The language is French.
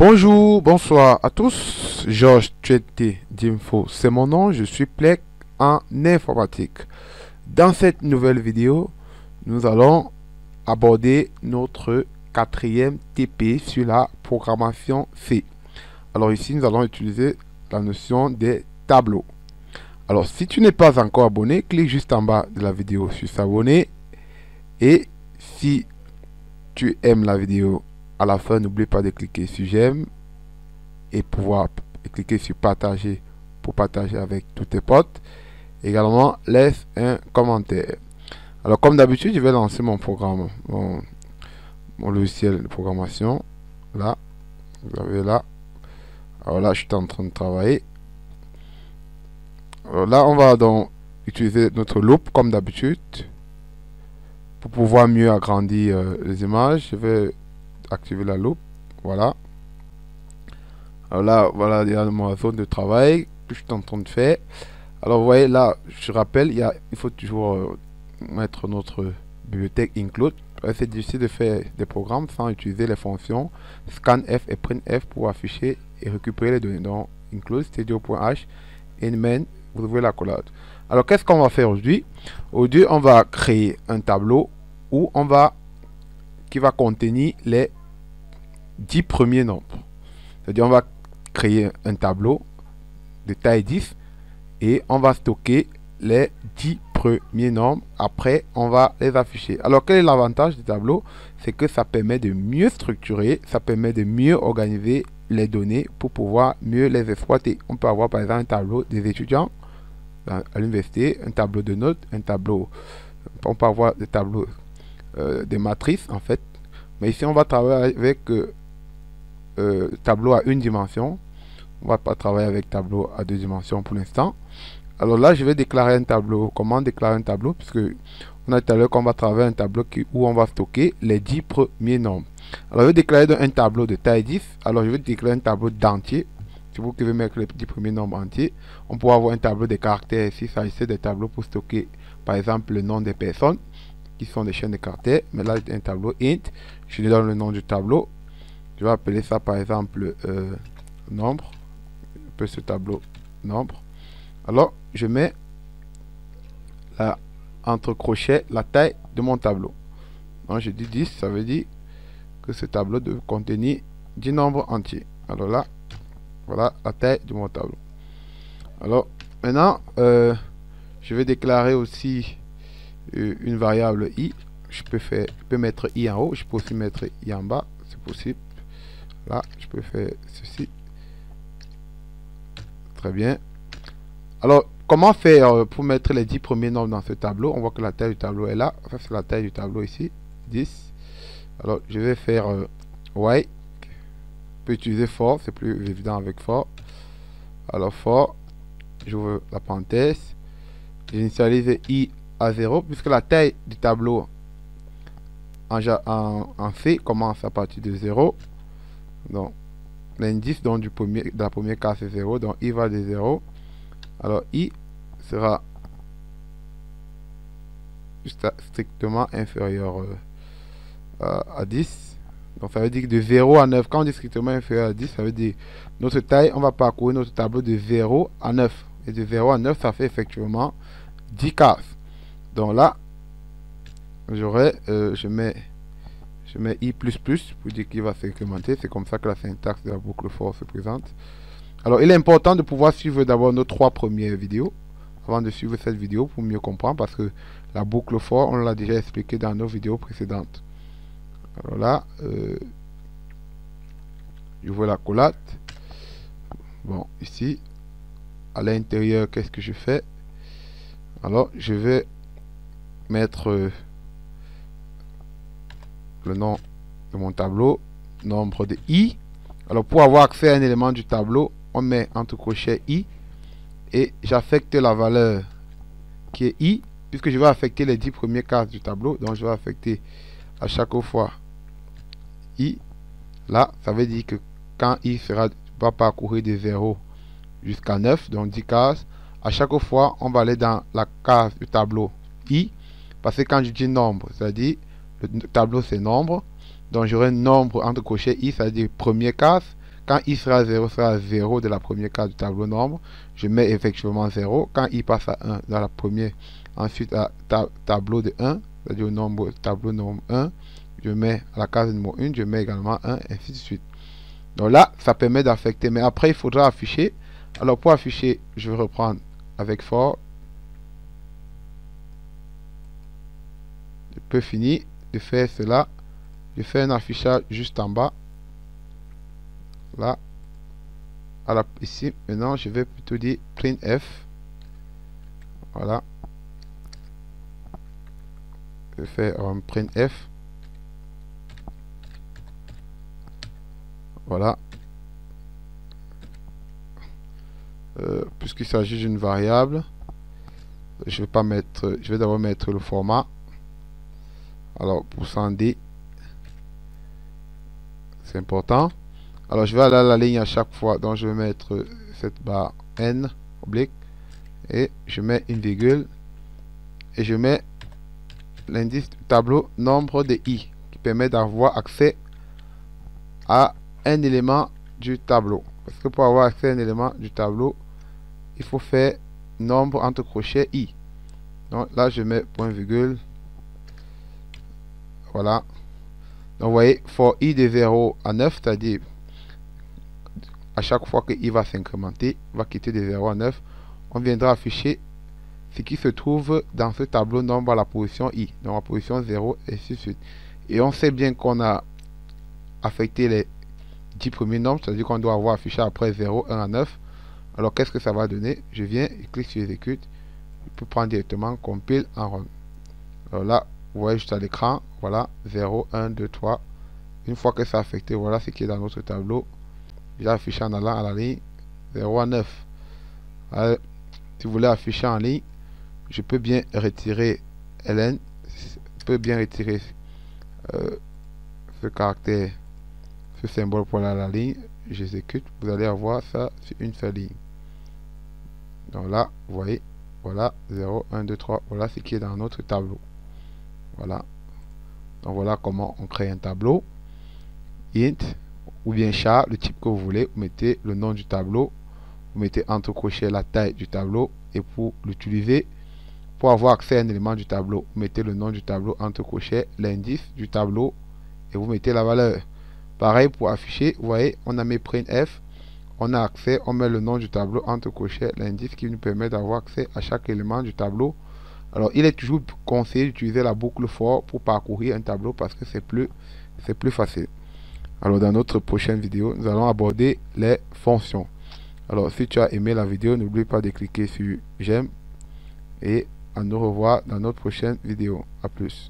Bonjour, bonsoir à tous. Georges Tuete d'Info, c'est mon nom. Je suis Plec en informatique. Dans cette nouvelle vidéo, nous allons aborder notre quatrième TP sur la programmation C. Alors ici, nous allons utiliser la notion des tableaux. Alors, si tu n'es pas encore abonné, clique juste en bas de la vidéo sur s'abonner. Et si tu aimes la vidéo, à la fin, n'oublie pas de cliquer sur j'aime et cliquer sur partager pour partager avec tous tes potes. Également, laisse un commentaire. Alors, comme d'habitude, je vais lancer mon programme, mon logiciel de programmation. Là, vous avez là. Alors là, je suis en train de travailler. Alors là, on va donc utiliser notre loupe comme d'habitude pour pouvoir mieux agrandir les images. Je vais activer la loupe. Voilà. Alors là, voilà il y a ma zone de travail que je suis en train de faire. Alors vous voyez là, je rappelle, il faut toujours mettre notre bibliothèque include. C'est difficile de faire des programmes sans utiliser les fonctions scanf et printf pour afficher et récupérer les données. Donc include studio.h et main, vous ouvrez la collade. Alors qu'est-ce qu'on va faire aujourd'hui? Aujourd'hui, on va créer un tableau où qui va contenir les 10 premiers nombres. C'est-à-dire on va créer un tableau de taille 10 et on va stocker les 10 premiers nombres. Après, on va les afficher. Alors, quel est l'avantage du tableau? C'est que ça permet de mieux structurer, ça permet de mieux organiser les données pour pouvoir mieux les exploiter. On peut avoir par exemple un tableau des étudiants à l'université, un tableau de notes, un tableau, on peut avoir des tableaux des matrices en fait. Mais ici, on va travailler avec tableau à une dimension. On va pas travailler avec tableau à deux dimensions pour l'instant. Alors là, je vais déclarer un tableau. Comment déclarer un tableau? Puisque on a tout à l'heure qu'on va travailler un tableau où on va stocker les 10 premiers nombres. Alors je vais déclarer un tableau de taille 10. Alors je vais déclarer un tableau d'entier. Si vous pouvez mettre les 10 premiers nombres entiers, on peut avoir un tableau de caractères. S'il s'agissait des tableaux pour stocker par exemple le nom des personnes qui sont des chaînes de caractères. Mais là, j'ai un tableau int. Je lui donne le nom du tableau. Je vais appeler ça par exemple nombre. Je peux ce tableau nombre. Alors, je mets entre crochets la taille de mon tableau. Donc, je dis 10, ça veut dire que ce tableau doit contenir 10 nombres entiers. Alors là, voilà la taille de mon tableau. Alors, maintenant, je vais déclarer aussi une variable i. Je peux mettre i en haut, je peux aussi mettre i en bas, c'est possible. Là, je peux faire ceci. Très bien. Alors, comment faire pour mettre les 10 premiers nombres dans ce tableau? On voit que la taille du tableau est là. Ça, c'est la taille du tableau ici. 10. Alors, je vais faire y. Je peux utiliser for, c'est plus évident avec for. Alors, for, j'ouvre la parenthèse. J'initialise i à 0, puisque la taille du tableau en C commence à partir de 0. Donc, l'indice de la première case c'est 0, donc i va de 0. Alors, i sera strictement inférieur à 10. Donc, ça veut dire que de 0 à 9, quand on dit strictement inférieur à 10, ça veut dire notre taille, on va parcourir notre tableau de 0 à 9. Et de 0 à 9, ça fait effectivement 10 cases. Donc là, je mets i++ pour dire qu'il va s'incrémenter. C'est comme ça que la syntaxe de la boucle for se présente. Alors, il est important de pouvoir suivre d'abord nos 3 premières vidéos avant de suivre cette vidéo pour mieux comprendre, parce que la boucle for, on l'a déjà expliqué dans nos vidéos précédentes. Alors là, j'ouvre la collate. Bon, ici, à l'intérieur, qu'est-ce que je fais? Alors, je vais mettre le nom de mon tableau, nombre de i. Alors, pour avoir accès à un élément du tableau, on met entre crochets i et j'affecte la valeur qui est i, puisque je vais affecter les 10 premières cases du tableau. Donc, je vais affecter à chaque fois i. Là, ça veut dire que quand i va parcourir de 0 jusqu'à 9, donc 10 cases, à chaque fois, on va aller dans la case du tableau i, parce que quand je dis nombre, c'est-à-dire le tableau c'est nombre, donc j'aurai un nombre entre crochets i, c'est-à-dire première case. Quand i sera 0 de la première case du tableau nombre, je mets effectivement 0. Quand i passe à 1 dans la première, ensuite à tableau de 1, c'est-à-dire au tableau nombre 1, je mets à la case numéro 1, je mets également 1, ainsi de suite. Donc là, ça permet d'affecter. Mais après, il faudra afficher. Alors pour afficher, je vais reprendre avec for. Je peux finir de faire cela. Je fais un affichage juste en bas. Là. Ici, maintenant, je vais plutôt dire printf. Voilà. Je vais faire un printf. Voilà. Puisqu'il s'agit d'une variable, je vais d'abord mettre le format. Alors, %d, c'est important. Alors, je vais aller à la ligne à chaque fois. Donc, je vais mettre cette barre n oblique et je mets une virgule et je mets l'indice du tableau nombre de i qui permet d'avoir accès à un élément du tableau. Parce que pour avoir accès à un élément du tableau, il faut faire nombre entre crochets i. Donc là, je mets point virgule. Voilà. Donc vous voyez, for i de 0 à 9, c'est-à-dire à chaque fois que i va s'incrémenter, va quitter de 0 à 9, on viendra afficher ce qui se trouve dans ce tableau nombre à la position i, donc à la position 0 et ainsi de suite. Et on sait bien qu'on a affecté les 10 premiers nombres, c'est-à-dire qu'on doit avoir affiché après 0, 1 à 9. Alors qu'est-ce que ça va donner? Je viens et clique sur exécute. Je peux prendre directement compile en run. Alors là, vous voyez juste à l'écran, voilà, 0, 1, 2, 3. Une fois que c'est affecté, voilà ce qui est dans notre tableau. J'ai affiché en allant à la ligne 0 à 9. Alors, si vous voulez afficher en ligne, je peux bien retirer ln, je peux bien retirer ce caractère, ce symbole pour aller à la ligne. J'exécute, vous allez avoir ça sur une seule ligne. Donc là, vous voyez, voilà, 0, 1, 2, 3, voilà ce qui est dans notre tableau. Voilà. Donc voilà comment on crée un tableau. Int, ou bien char, le type que vous voulez, vous mettez le nom du tableau, vous mettez entre crochets la taille du tableau, et pour l'utiliser, pour avoir accès à un élément du tableau, vous mettez le nom du tableau entre crochets, l'indice du tableau, et vous mettez la valeur. Pareil pour afficher, vous voyez, on a mis printf, on a accès, on met le nom du tableau entre crochets, l'indice qui nous permet d'avoir accès à chaque élément du tableau. Alors, il est toujours conseillé d'utiliser la boucle for pour parcourir un tableau parce que c'est plus facile. Alors, dans notre prochaine vidéo, nous allons aborder les fonctions. Alors, si tu as aimé la vidéo, n'oublie pas de cliquer sur j'aime et à nous revoir dans notre prochaine vidéo. À plus.